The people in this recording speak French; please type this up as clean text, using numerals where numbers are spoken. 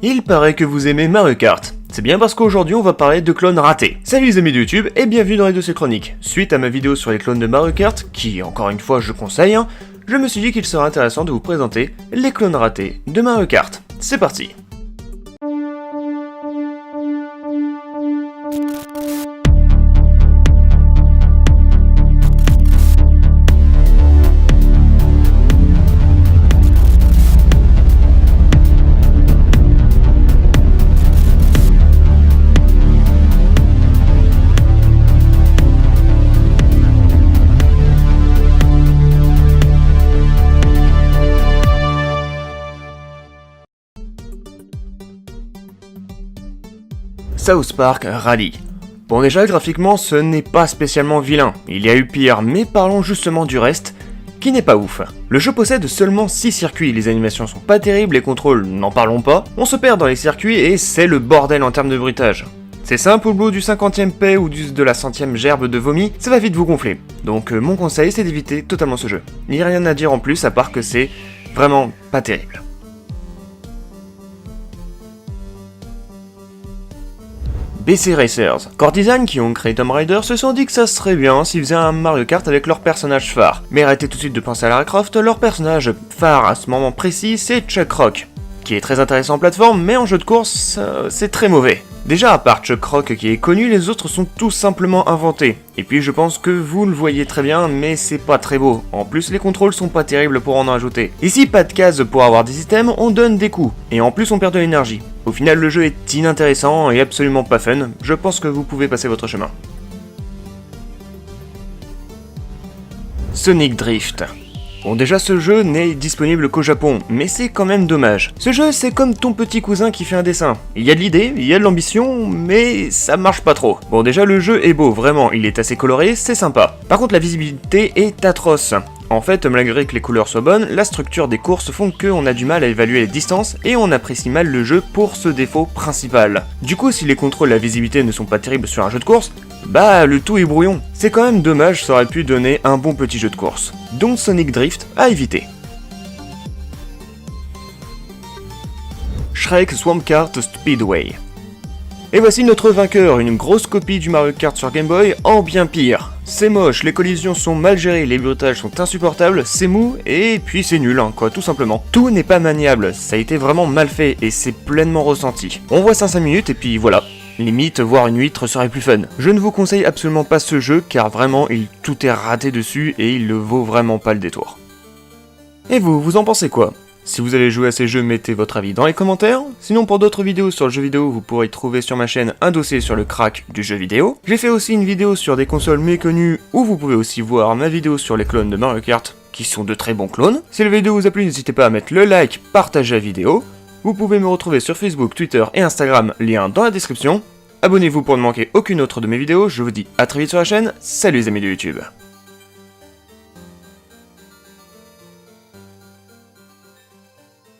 Il paraît que vous aimez Mario Kart. C'est bien parce qu'aujourd'hui on va parler de clones ratés. Salut les amis de YouTube et bienvenue dans les dossiers chroniques. Suite à ma vidéo sur les clones de Mario Kart, qui encore une fois je conseille, je me suis dit qu'il serait intéressant de vous présenter les clones ratés de Mario Kart. C'est parti. South Park Rally. Bon déjà graphiquement ce n'est pas spécialement vilain, il y a eu pire, mais parlons justement du reste, qui n'est pas ouf. Le jeu possède seulement 6 circuits, les animations sont pas terribles, les contrôles n'en parlons pas, on se perd dans les circuits et c'est le bordel en termes de bruitage. C'est simple, au bout du 50e paix ou de la 100e gerbe de vomi, ça va vite vous gonfler. Donc mon conseil c'est d'éviter totalement ce jeu. Il n'y a rien à dire en plus à part que c'est vraiment pas terrible. BC Racers. Core Design qui ont créé Tomb Raider se sont dit que ça serait bien s'ils faisaient un Mario Kart avec leur personnage phare. Mais arrêtez tout de suite de penser à Lara Croft, leur personnage phare à ce moment précis c'est Chuck Rock, qui est très intéressant en plateforme mais en jeu de course c'est très mauvais. Déjà à part Chuck Rock qui est connu, les autres sont tout simplement inventés. Et puis je pense que vous le voyez très bien mais c'est pas très beau. En plus les contrôles sont pas terribles pour en ajouter. Ici pas de case pour avoir des items, on donne des coups. Et en plus on perd de l'énergie. Au final le jeu est inintéressant et absolument pas fun, je pense que vous pouvez passer votre chemin. Sonic Drift. Bon déjà ce jeu n'est disponible qu'au Japon, mais c'est quand même dommage. Ce jeu c'est comme ton petit cousin qui fait un dessin. Il y a de l'idée, il y a de l'ambition, mais ça marche pas trop. Bon déjà le jeu est beau, vraiment, il est assez coloré, c'est sympa. Par contre la visibilité est atroce. En fait, malgré que les couleurs soient bonnes, la structure des courses font qu'on a du mal à évaluer les distances et on apprécie mal le jeu pour ce défaut principal. Du coup, si les contrôles et la visibilité ne sont pas terribles sur un jeu de course, bah le tout est brouillon. C'est quand même dommage, ça aurait pu donner un bon petit jeu de course. Donc Sonic Drift à éviter. Shrek Swamp Kart Speedway. Et voici notre vainqueur, une grosse copie du Mario Kart sur Game Boy en bien pire. C'est moche, les collisions sont mal gérées, les bruitages sont insupportables, c'est mou et puis c'est nul quoi, tout simplement. Tout n'est pas maniable, ça a été vraiment mal fait et c'est pleinement ressenti. On voit ça 5 minutes et puis voilà. Limite, voir une huître serait plus fun. Je ne vous conseille absolument pas ce jeu car vraiment tout est raté dessus et il ne vaut vraiment pas le détour. Et vous en pensez quoi ? Si vous allez jouer à ces jeux, mettez votre avis dans les commentaires. Sinon pour d'autres vidéos sur le jeu vidéo, vous pourrez trouver sur ma chaîne un dossier sur le crack du jeu vidéo. J'ai fait aussi une vidéo sur des consoles méconnues où vous pouvez aussi voir ma vidéo sur les clones de Mario Kart, qui sont de très bons clones. Si la vidéo vous a plu, n'hésitez pas à mettre le like, partager la vidéo. Vous pouvez me retrouver sur Facebook, Twitter et Instagram, lien dans la description. Abonnez-vous pour ne manquer aucune autre de mes vidéos, je vous dis à très vite sur la chaîne, salut les amis de YouTube.